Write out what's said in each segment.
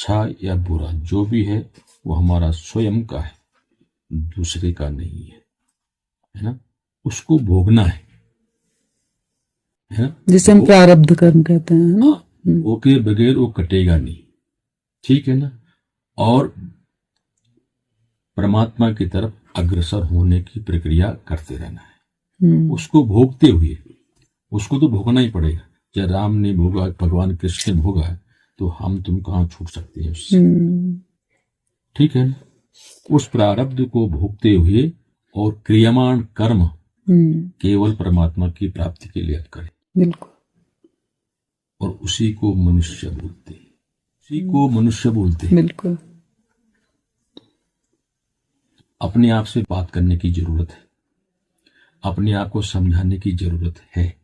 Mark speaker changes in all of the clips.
Speaker 1: अच्छा या बुरा जो भी है वो हमारा स्वयं का है, दूसरे का नहीं है ना। उसको भोगना है ना,
Speaker 2: जिसे हम प्रारब्ध कर्म कहते हैं ना।
Speaker 1: वो के बगैर वो कटेगा नहीं, ठीक है ना। और परमात्मा की तरफ अग्रसर होने की प्रक्रिया करते रहना है, उसको भोगते हुए। उसको तो भोगना ही पड़ेगा। जब राम ने भोगा, भगवान कृष्ण ने भोगा, तो हम तुम कहाँ छूट सकते हैं उससे, ठीक है ना। उस प्रारब्ध को भोगते हुए और क्रियमाण कर्म केवल परमात्मा की प्राप्ति के लिए आप करें।
Speaker 2: बिल्कुल।
Speaker 1: और उसी को मनुष्य बोलते हैं, उसी को मनुष्य बोलते हैं।
Speaker 2: बिल्कुल।
Speaker 1: अपने आप से बात करने की जरूरत है, अपने आप को समझाने की जरूरत है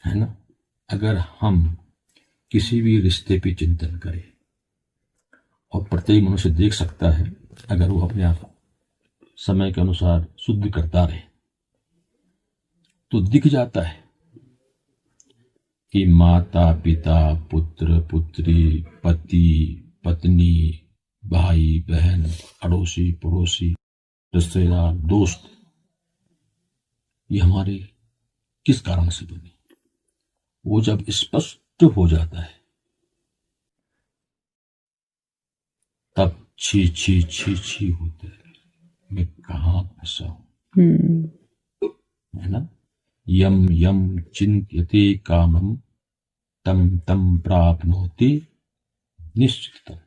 Speaker 1: ना। अगर हम किसी भी रिश्ते पे चिंतन करें, और प्रत्येक मनुष्य देख सकता है, अगर वो अपने आप समय के अनुसार शुद्ध करता रहे तो दिख जाता है कि माता पिता, पुत्र पुत्री, पति पत्नी, भाई बहन, अड़ोसी पड़ोसी, रिश्तेदार, दोस्त, ये हमारे किस कारण से बने। वो जब स्पष्ट हो जाता है तब छी छी छी छी होता है, मैं कहाँ फंसा हूं, है ना। यम यम चिंत्यते कामम तम तम प्राप्नोति निश्चित।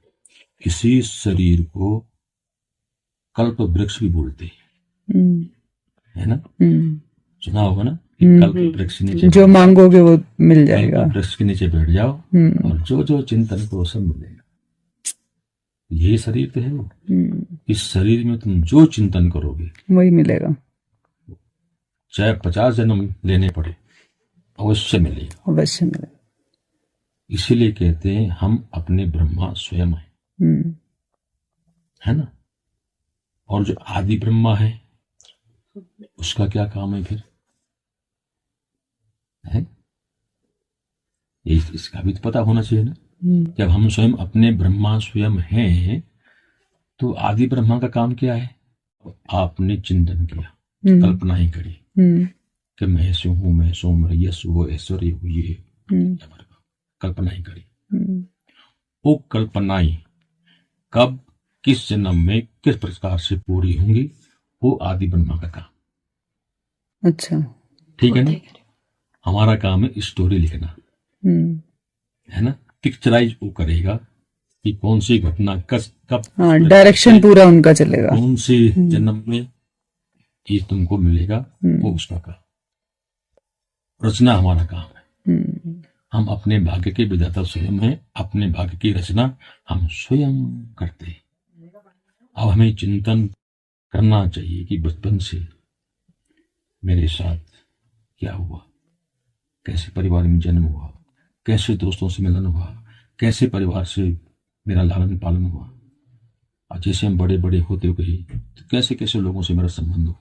Speaker 1: इसी शरीर को कल्प वृक्ष भी बोलते हैं, है ना। सुना होगा ना, कल्प वृक्ष के नीचे
Speaker 2: जो मांगोगे वो मिल जाएगा।
Speaker 1: कल्प वृक्ष के नीचे बैठ जाओ और जो जो चिंतन को सब मिलेगा। ये शरीर तो है वो, इस शरीर में तुम जो चिंतन करोगे
Speaker 2: वही मिलेगा,
Speaker 1: चाहे 50 जन्म लेने पड़े, अवश्य मिलेगा,
Speaker 2: अवश्य मिलेगा।
Speaker 1: इसीलिए कहते हैं हम अपने ब्रह्मा स्वयं हैं, है ना। और जो आदि ब्रह्मा है उसका क्या काम है फिर, है इसका भी तो पता होना चाहिए ना। जब हम स्वयं अपने ब्रह्मा स्वयं हैं तो आदि ब्रह्मा का काम क्या है। आपने चिंतन किया, कल्पना ही करी कि मैं ऐसे हूं, मैं सोम यश वो ऐश्वर्य हूं, ये कल्पना ही करी। वो कल्पनाएं कब किस जन्म में किस प्रकार से पूरी होंगी, वो आदि ब्रह्मा का काम।
Speaker 2: अच्छा,
Speaker 1: ठीक है ना। हमारा काम है स्टोरी लिखना, है ना। पिक्चराइज वो करेगा कि कौन सी घटना कब
Speaker 2: डायरेक्शन पूरा उनका चलेगा,
Speaker 1: कौन से जन्म में ये तुमको मिलेगा, वो उसका काम। रचना हमारा काम है। हम अपने भाग्य के विधाता स्वयं हैं, अपने भाग्य की रचना हम स्वयं करते हैं। अब हमें चिंतन करना चाहिए कि बचपन से मेरे साथ क्या हुआ, कैसे परिवार में जन्म हुआ, कैसे दोस्तों से मिलन हुआ, कैसे परिवार से मेरा लालन पालन हुआ, और जैसे हम बड़े बड़े होते गए तो कैसे कैसे लोगों से मेरा संबंध हुआ,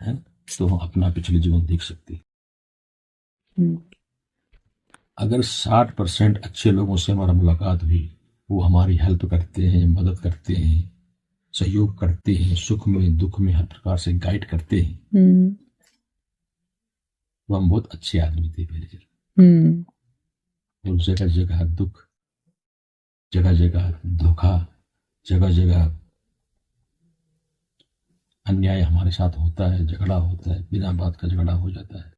Speaker 1: है तो हम अपना पिछले जीवन देख सकते हैं। अगर 60% अच्छे लोगों से हमारा मुलाकात हुई, वो हमारी हेल्प करते हैं, मदद करते हैं, सहयोग करते हैं, सुख में दुख में हर प्रकार से गाइड करते हैं, वो हम बहुत अच्छे आदमी थे पहले जन्म। और जगह जगह दुख, जगह जगह धोखा, जगह जगह अन्याय हमारे साथ होता है, झगड़ा होता है, बिना बात का झगड़ा हो जाता है।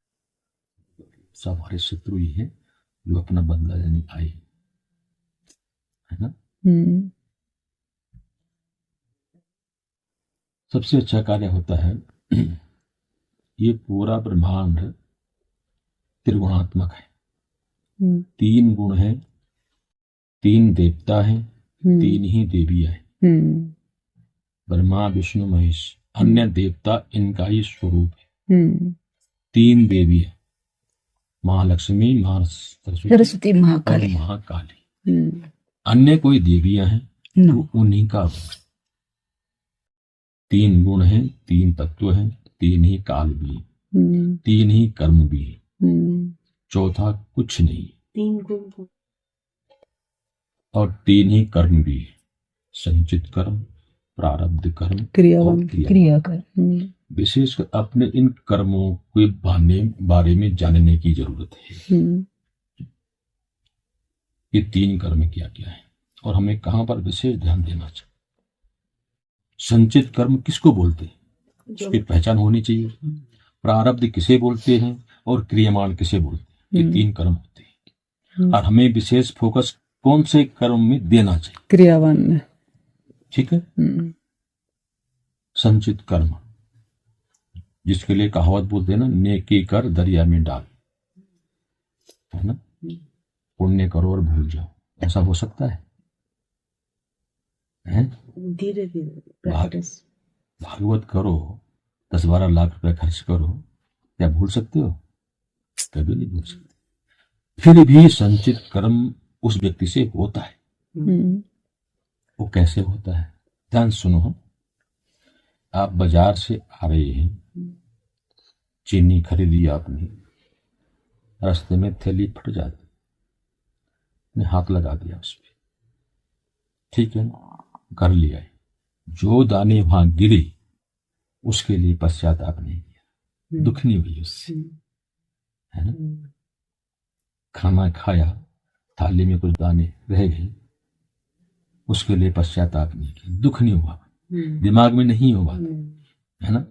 Speaker 1: सब हमारे शत्रु ही है जो अपना बदला लेने आए, है ना। सबसे अच्छा कार्य होता है, ये पूरा ब्रह्मांड त्रिगुणात्मक है। 3 गुण है, 3 देवता हैं, 3 ही देवियां हैं, ब्रह्मा विष्णु महेश। अन्य देवता इनका ही स्वरूप है। 3 देवी है, महालक्ष्मी, सरस्वती, महाकाली, महाकाली। अन्य कोई देवियां हैं तो उन्हीं का 3 गुण हैं, 3 तत्व हैं, 3 ही काल भी, 3 ही कर्म भी है, चौथा कुछ नहीं।
Speaker 3: 3 गुण
Speaker 1: और 3 ही कर्म भी है, संचित कर्म, प्रारब्ध कर्म
Speaker 2: क्रियावान
Speaker 1: और क्रिया।
Speaker 2: क्रिया कर
Speaker 1: विशेषकर अपने इन कर्मों के बारे में जानने की जरूरत है। ये 3 कर्म क्या क्या है और हमें कहां पर विशेष ध्यान देना चाहिए। संचित कर्म किसको बोलते हैं, उसकी पहचान होनी चाहिए। प्रारब्ध किसे बोलते हैं और क्रियामान किसे बोलते हैं। ये 3 कर्म होते हैं और हमें विशेष फोकस कौन से कर्म में देना चाहिए,
Speaker 2: क्रियावान में।
Speaker 1: ठीक है। संचित कर्म, जिसके लिए कहावत बोलते हैं ना, नेकी कर दरिया में डाल, है ना। पुण्य करो और भूल जाओ, ऐसा हो सकता है?
Speaker 3: धीरे धीरे
Speaker 1: भागवत करो, 10-12 लाख रुपए खर्च करो, क्या भूल सकते हो? कभी नहीं भूल सकते। फिर भी संचित कर्म उस व्यक्ति से होता है। वो कैसे होता है, ध्यान सुनो। हम आप बाजार से आ रहे हैं, चीनी खरीदी आपने, रास्ते में थैली फट जाती, ने हाथ लगा दिया उस पर, ठीक है, कर लिया। जो दाने वहां गिरे उसके लिए पश्चाताप नहीं किया, दुख नहीं हुई उससे, है ना। खाना खाया, थाली में कुछ दाने रह गए, उसके लिए पश्चाताप नहीं किया, दुख नहीं हुआ, दिमाग में नहीं हुआ, है ना।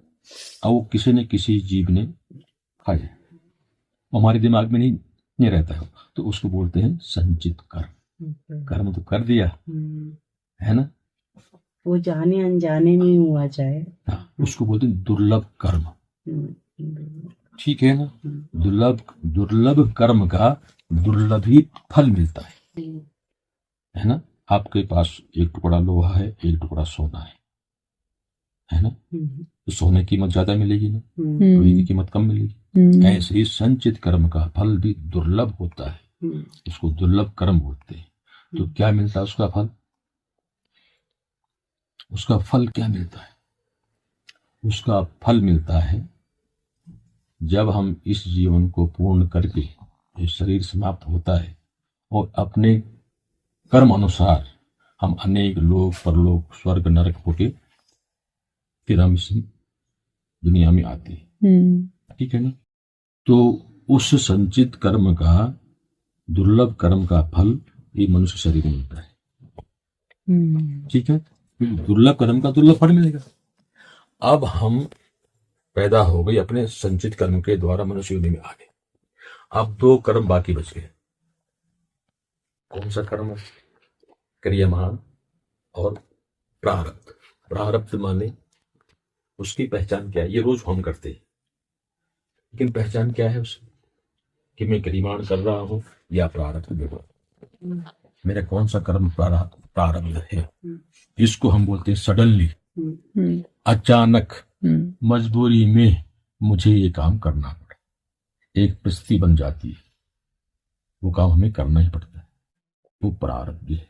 Speaker 1: और वो किसी न किसी जीव ने खाया, हमारे दिमाग में नहीं रहता है, तो उसको बोलते हैं संचित कर्म। कर्म तो कर दिया, है ना,
Speaker 3: वो जाने अनजाने में हुआ चाहे।
Speaker 1: हाँ, उसको बोलते हैं दुर्लभ कर्म, ठीक है ना। दुर्लभ कर्म का दुर्लभ ही फल मिलता है ना। आपके पास एक टुकड़ा लोहा है, एक टुकड़ा सोना है ना, तो सोने की कीमत ज्यादा मिलेगी ना, लोहे की कीमत कम मिलेगी। ऐसे ही संचित कर्म का फल भी दुर्लभ होता है, उसको दुर्लभ कर्म बोलते हैं। तो क्या मिलता है उसका फल? उसका फल क्या मिलता है? उसका फल मिलता है जब हम इस जीवन को पूर्ण करके, ये शरीर समाप्त होता है और अपने कर्म अनुसार हम अनेक लोक परलोक स्वर्ग नरक होके फिर हम इस दुनिया में आते हैं, ठीक है ना। तो उस संचित कर्म का, दुर्लभ कर्म का फल ये मनुष्य शरीर में मिलता है, ठीक है। दुर्लभ कर्म का दुर्लभ फल मिलेगा। अब हम पैदा हो गए, अपने संचित कर्म के द्वारा मनुष्य योनि में आ गए। अब 2 कर्म बाकी बच गए। कौन सा कर्म? क्रियमान और प्रारब्ध। प्रारब्ध माने उसकी पहचान क्या है? ये रोज हम करते हैं, लेकिन पहचान क्या है उसकी, कि मैं क्रियमान कर रहा हूं या प्रारब्ध में हूं, मेरा कौन सा कर्म प्रारब्ध है। इसको हम बोलते हैं सडनली, अचानक, मजबूरी में मुझे ये काम करना पड़ा, एक परिस्थिति बन जाती है, वो काम हमें करना ही पड़ता है, वो प्रारब्ध है।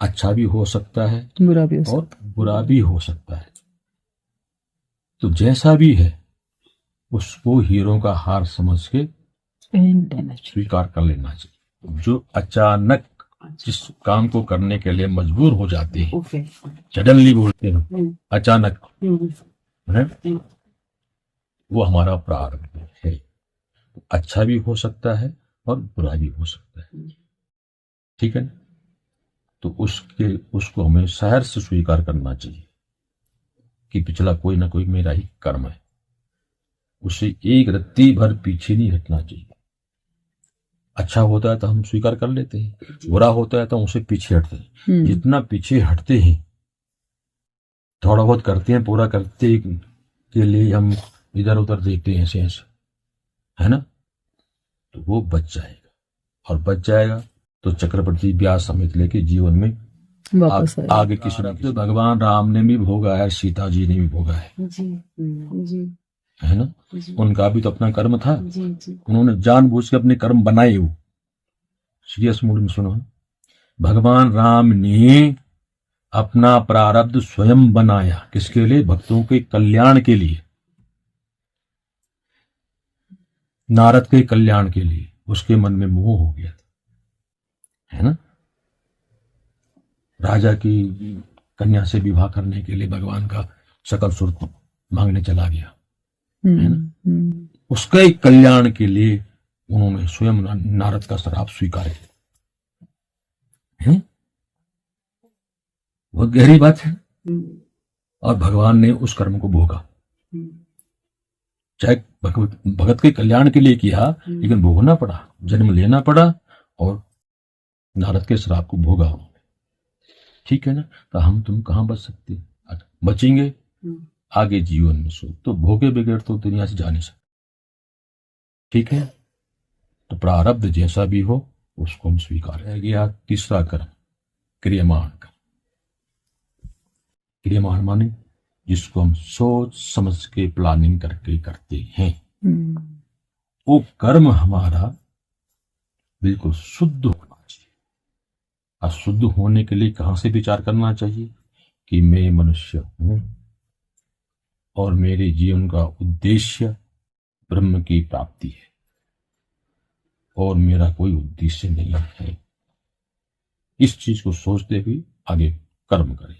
Speaker 1: अच्छा भी हो सकता है
Speaker 2: बुरा भी हो
Speaker 1: और बुरा भी हो सकता है। तो जैसा भी है उसको हीरो का हार समझ के स्वीकार कर लेना चाहिए। जो अचानक जिस काम को करने के लिए मजबूर हो जाते हैं, सडनली बोलते हैं, अचानक है, वो हमारा प्रारब्ध है। अच्छा भी हो सकता है और बुरा भी हो सकता है, ठीक है। तो उसको हमें सहर्ष से स्वीकार करना चाहिए कि पिछला कोई ना कोई मेरा ही कर्म है, उसे एक रत्ती भर पीछे नहीं हटना चाहिए। अच्छा होता है तो हम स्वीकार कर लेते हैं, बुरा होता है तो हम उसे पीछे हटते हैं। जितना पीछे हटते हैं, थोड़ा बहुत करते हैं, पूरा करते के लिए हम इधर उधर देखते हैं, ऐसे ऐसे, है ना, तो वो बच जाएगा। और बच जाएगा तो चक्रवर्ती ब्यास समेत लेके जीवन में आगे की सुनिए। भगवान राम ने भी भोगा है, सीता जी ने भी भोगा है, है ना। उनका भी तो अपना कर्म था, उन्होंने जानबूझ के अपने कर्म बनाए। वो सीरियस मूड में सुनो, भगवान राम ने अपना प्रारब्ध स्वयं बनाया, किसके लिए? भक्तों के कल्याण के लिए, नारद के कल्याण के लिए। उसके मन में मोह हो गया था, है ना। राजा की कन्या से विवाह करने के लिए भगवान का सकल सुर मांगने चला गया, है ना। उसके कल्याण के लिए उन्होंने स्वयं नारद का श्राप स्वीकार किया, है? बहुत गहरी बात है। और भगवान ने उस कर्म को भोगा, चाहे भगत के कल्याण के लिए किया, लेकिन भोगना पड़ा, जन्म लेना पड़ा और नारद के श्राप को भोगा उन्होंने। ठीक है ना। तो हम तुम कहाँ बच सकते हैं? बचेंगे आगे जीवन में सो तो भोगे बगैर तो दुनिया से जा नहीं सकते। ठीक है। तो प्रारब्ध जैसा भी हो उसको हम स्वीकार रह गया। तीसरा कर्म क्रियमाण कर्म। क्रियमाण माने जिसको हम सोच समझ के प्लानिंग करके करते हैं, वो कर्म हमारा बिल्कुल शुद्ध होना चाहिए। अशुद्ध होने के लिए कहां से विचार करना चाहिए कि मैं मनुष्य हूं और मेरे जीवन का उद्देश्य ब्रह्म की प्राप्ति है और मेरा कोई उद्देश्य नहीं है। इस चीज को सोचते हुए आगे कर्म करें।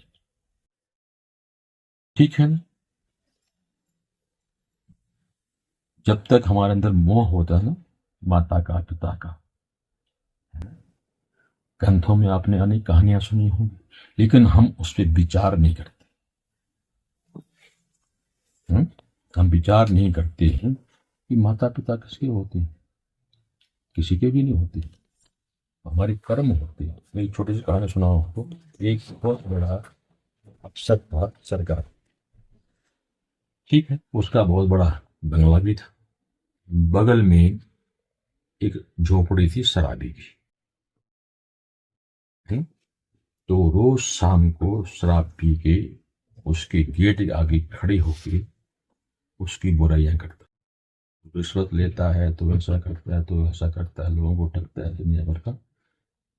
Speaker 1: ठीक है ना। जब तक हमारे अंदर मोह होता है ना, माता का पिता का, ग्रंथों में आपने अनेक कहानियां सुनी होंगी, लेकिन हम उस पर विचार नहीं करते। हम विचार नहीं करते हैं कि माता पिता किसके होते हैं, किसी के भी नहीं होते, हमारे कर्म होते हैं। मैं एक छोटी सी कहानी सुनाऊं आपको। एक बहुत बड़ा अफसर था सरकार, ठीक है। उसका बहुत बड़ा बंगला भी था। बगल में एक झोपड़ी थी शराबी की, तो रोज शाम को शराब पी के उसके गेट के आगे खड़े होके उसकी बुराइयां करता। रिश्वत लेता है तो ऐसा करता है, तो ऐसा करता है, लोगों को ठगता है, दुनिया भर का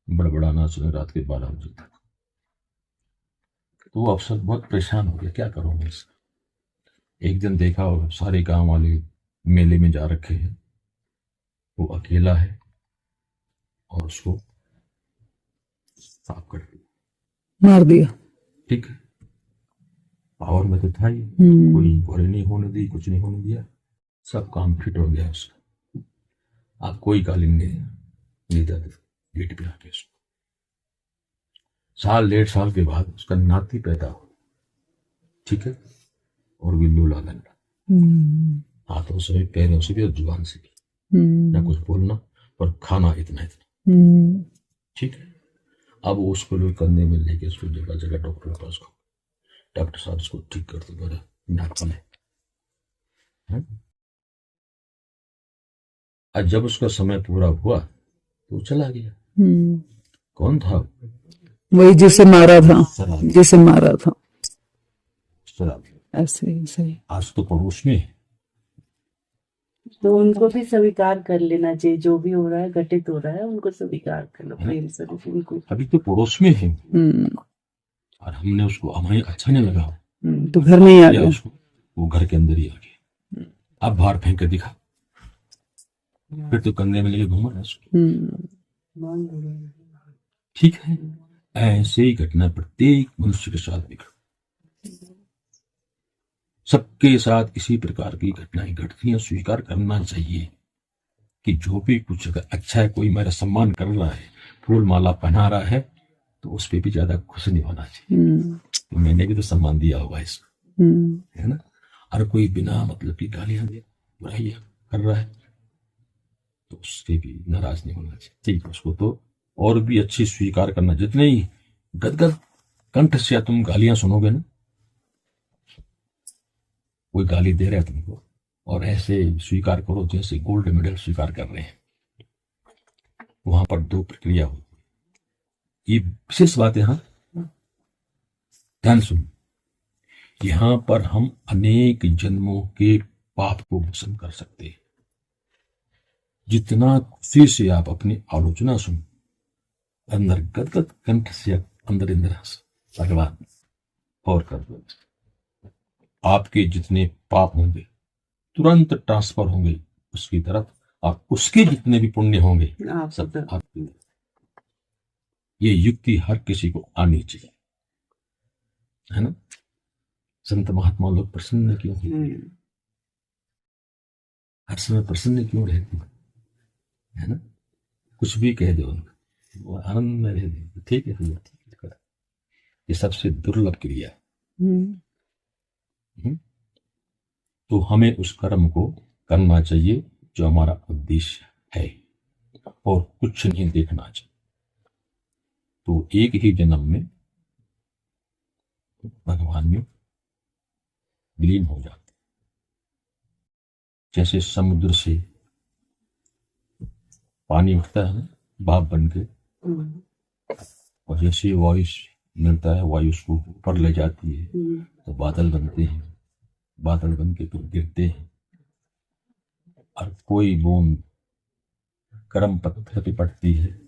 Speaker 1: बड़बड़ाना सुने रात के 12 बजे तक। तो वो अफसर बहुत परेशान हो गया, क्या करूंगा इसका। एक दिन देखा और सारे गांव वाले मेले में जा रखे हैं, वो अकेला है और उसको साफ कर दिया,
Speaker 2: मार दिया।
Speaker 1: ठीक है। पावर में तो था ही, कोई बुराई नहीं होने दी, कुछ नहीं होने दिया, सब काम फिट हो गया उसका। आप कोई गाली नहीं देते गेट पे आके उसको। साल 1.5 साल के बाद उसका नाती पैदा हो, ठीक है, और बिल्लू लालन हाथों से भी, पैरों से भी और जुबान से भी, ना कुछ बोलना पर खाना इतना, ठीक है। अब उसको लोग कंधे में लेके उसको जगह जगह डॉक्टर के पास, डॉक्टर साहब उसको ठीक कर दो, मेरा नाक में। और जब उसका समय पूरा हुआ तो चला गया। कौन था?
Speaker 2: वही जिसे मारा था,
Speaker 1: शराबी।
Speaker 2: जिसे मारा था।
Speaker 1: शराबी।
Speaker 2: ऐसे ही सही।
Speaker 1: आज तो पड़ोस में है।
Speaker 3: तो उनको भी स्वीकार कर लेना चाहिए, जो भी हो रहा है, घटित हो रहा है, उनको स्वीकार कर लो प्रेम से। उनको
Speaker 1: अभी तो पड़ोस में है और हमने उसको, हमें अच्छा नहीं लगा
Speaker 2: तो घर में ही आ गया
Speaker 1: उसको, वो घर के अंदर ही आ गया। अब बाहर फेंक के दिखा, फिर तो कंधे में लेके घूमा उसको, ठीक है। ऐसे ही घटना प्रत्येक मनुष्य के साथ भी, सबके साथ इसी प्रकार की घटनाएं घटती हैं। स्वीकार करना चाहिए कि जो भी कुछ अगर अच्छा है, कोई मेरा सम्मान कर रहा है, फूल माला पहना रहा है, तो उस पर भी ज्यादा खुश नहीं होना चाहिए। तो मैंने भी तो सम्मान दिया होगा इसको, है ना। और कोई बिना मतलब की गालियां दे, बुराइयां कर रहा है, तो उससे भी नाराज नहीं होना चाहिए, ठीक है। उसको तो और भी अच्छी स्वीकार करना। जितने ही गदगद कंठ से तुम गालियां सुनोगे ना, कोई गाली दे रहा है तुमको, और ऐसे स्वीकार करो जैसे गोल्ड मेडल स्वीकार कर रहे हैं। वहां पर 2 प्रक्रिया होती है। ये विशेष बात है, यहां ध्यान सुन। यहां पर हम अनेक जन्मों के पाप को भस्म कर सकते हैं। जितना खुशी से आप अपनी आलोचना सुन, अंदर गदगद कंठ से अंदर हंस, भगवान और कर दो। आपके जितने पाप होंगे तुरंत ट्रांसफर होंगे उसकी तरफ, और उसके जितने भी पुण्य होंगे सब आपके। ये युक्ति हर किसी को आनी चाहिए, है ना। संत महात्मा लोग प्रसन्न क्यों होते हैं? हर समय प्रसन्न क्यों रहते हैं, है ना। कुछ भी कह दो उनको, वो आनंद में रह दे, ठीक है भैया, ठीक है, करो। ये सबसे दुर्लभ क्रिया है। तो हमें उस कर्म को करना चाहिए जो हमारा उद्देश्य है, और कुछ नहीं देखना चाहिए। तो एक ही जन्म में भगवान में विलीन हो जाते। जैसे समुद्र से पानी उठता है ना भाप बन के, और जैसे वायु मिलता है, वायु उसको ऊपर ले जाती है तो बादल बनते हैं, बादल बन के फिर गिरते हैं, और कोई बूंद गर्म पत्थर पे पड़ती है,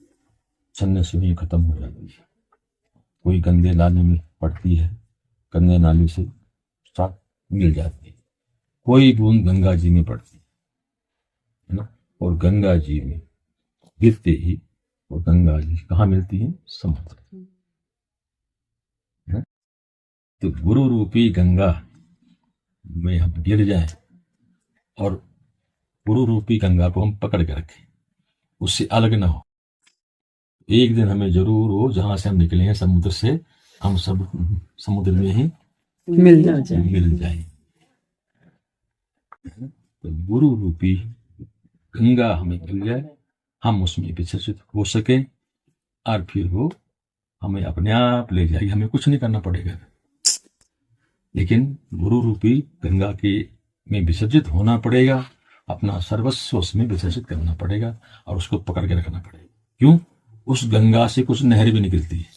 Speaker 1: छन्ने से ही खत्म हो जाती है। कोई गंदे नाले में पड़ती है, गंदे नाले से साथ मिल जाती है। कोई बूंद गंगा जी में पड़ती है ना, और गंगा जी में गिरते ही और गंगा जी कहाँ मिलती है? समुद्र। तो गुरु रूपी गंगा में हम गिर जाएं और गुरु रूपी गंगा को हम पकड़ के रखें, उससे अलग ना हो। एक दिन हमें जरूर हो जहां से हम निकले हैं समुद्र से, हम सब समुद्र में ही
Speaker 2: मिल
Speaker 1: जाए। तो गुरु रूपी गंगा हमें मिल जाए, हम उसमें विसर्जित हो सके, और फिर वो हमें अपने आप ले जाएगी, हमें कुछ नहीं करना पड़ेगा। लेकिन गुरु रूपी गंगा के में विसर्जित होना पड़ेगा, अपना सर्वस्व उसमें विसर्जित करना पड़ेगा, और उसको पकड़ के रखना पड़ेगा। क्यों? उस गंगा से कुछ नहर भी निकलती है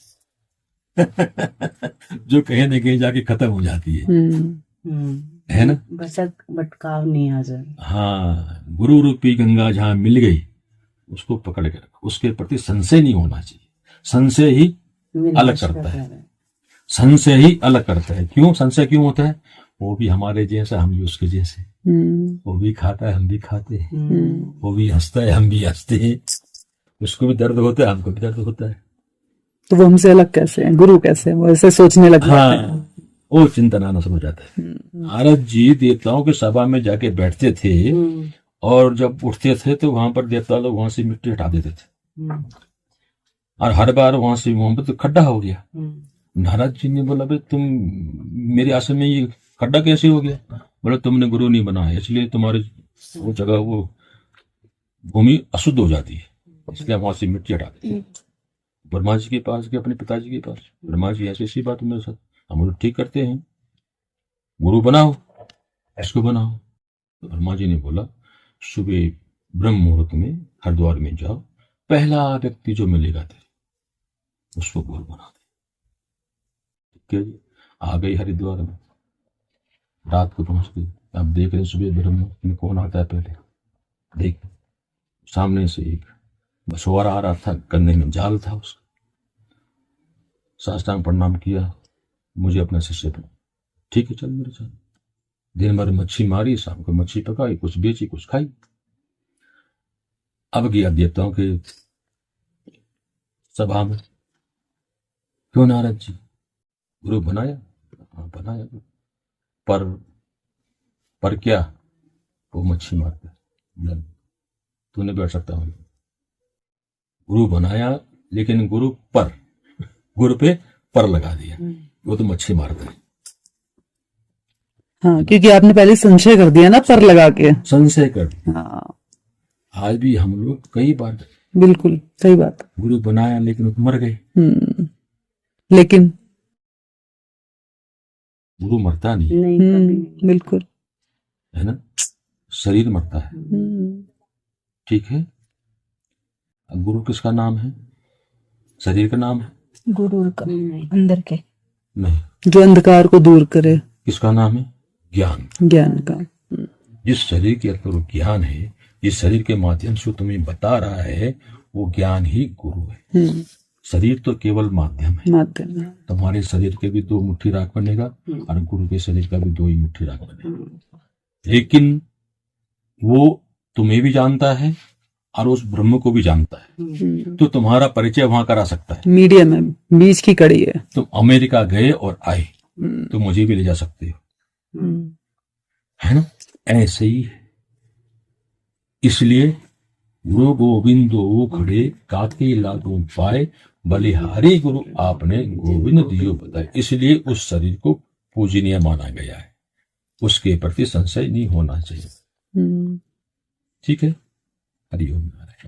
Speaker 1: जो कहीं न कहीं जाके खत्म हो जाती है ना।
Speaker 3: भटकाव नहीं आ जाए।
Speaker 1: हाँ, गुरु रूपी गंगा जहां मिल गई उसको पकड़ के रखो, उसके प्रति संशय नहीं होना चाहिए। संशय ही अलग करता है, संशय ही अलग करता है। क्यों संशय क्यों होता है? वो भी हमारे जैसा, हम भी उसके जैसे। वो भी खाता है, हम भी खाते हैं। वो भी हंसता है, हम भी हंसते हैं। उसको भी दर्द होता है, हमको भी दर्द होता है।
Speaker 2: तो वो हमसे अलग कैसे हैं? गुरु कैसे हैं? वो ऐसे सोचने लग जाते हैं।
Speaker 1: वो चिंतन आना समझ जाता है। नारद जी देवताओं के सभा में जाके बैठते थे, और जब उठते थे तो वहां पर देवता लोग वहां से मिट्टी हटा देते थे, और हर बार वहां से वहां पर तो खड्डा हो गया। नारद जी ने बोला, भाई तुम मेरे आश्रम में ये खड्डा कैसे हो गया? बोला, तुमने गुरु नहीं बनाया, इसलिए तुम्हारे वो जगह, वो भूमि अशुद्ध हो जाती है, इसलिए वहां से मिट्टी हटा देते। ब्रह्मा जी के पास गए, अपने पिताजी के पास। ब्रह्मा जी ऐसी ऐसी बात मेरे साथ, हम लोग ठीक करते हैं, गुरु बनाओ, इसको बनाओ। तो ब्रह्मा जी ने बोला, सुबह ब्रह्म मुहूर्त में हरिद्वार में जाओ, पहला व्यक्ति जो मिलेगा तेरे उसको गुरु बना दे। ठीक है जी। आ गई हरिद्वार में, रात को पहुंच गई। अब देख रहे सुबह ब्रह्म मुहूर्त में कौन आता है पहले, देख सामने से एक मछुआरा आ रहा था, कंधे में जाल था उसका। साष्टांग प्रणाम किया, मुझे अपना शिष्य बना। ठीक है, चल मेरे साथ। दिन भर मच्छी मारी, शाम को मच्छी पकाई, कुछ बेची कुछ खाई। अब गया देवताओं के सभा में, क्यों नारद जी गुरु बनाया? हाँ बनाया, पर क्या? वो मच्छी मारता है, तूने बैठ सकता हूं। गुरु बनाया, लेकिन गुरु पे पर लगा दिया, वो तो मच्छी मारता है।
Speaker 2: हाँ, क्योंकि आपने पहले संशय कर दिया ना, पर लगा के
Speaker 1: संशय कर दिया।
Speaker 2: हाँ,
Speaker 1: आज भी हम लोग कई बार
Speaker 2: बिल्कुल सही बात।
Speaker 1: गुरु बनाया लेकिन मर गए।
Speaker 2: लेकिन
Speaker 1: गुरु मरता नहीं,
Speaker 2: बिल्कुल,
Speaker 1: है ना। शरीर मरता है, ठीक है। गुरु किसका नाम है? शरीर का नाम है?
Speaker 4: गुरु का अंदर के
Speaker 1: नहीं,
Speaker 2: जो अंधकार को दूर करे।
Speaker 1: किसका नाम है? ज्ञान।
Speaker 2: ज्ञान का।
Speaker 1: जिस शरीर के अंदर ज्ञान है, जिस शरीर के माध्यम से तुम्हें बता रहा है, वो ज्ञान ही गुरु है। शरीर तो केवल माध्यम है। तुम्हारे शरीर के भी 2 मुट्ठी राख बनेगा, और गुरु के शरीर का भी 2 ही मुट्ठी राख बनेगा। लेकिन वो तुम्हें भी जानता है और उस ब्रह्म को भी जानता है, तो तुम्हारा परिचय वहां करा सकता है।
Speaker 2: मीडियम है, बीच की कड़ी है।
Speaker 1: तुम अमेरिका गए और आए तो मुझे भी ले जा सकते हो, है ना? ऐसे ही है। इसलिए गुरु गोविंदो खड़े काके लागू पाए, बलिहारी गुरु आपने गोविंद दियो बताए। इसलिए उस शरीर को पूजनीय माना गया है, उसके प्रति संशय नहीं होना चाहिए। ठीक है, हरिओम नारायण।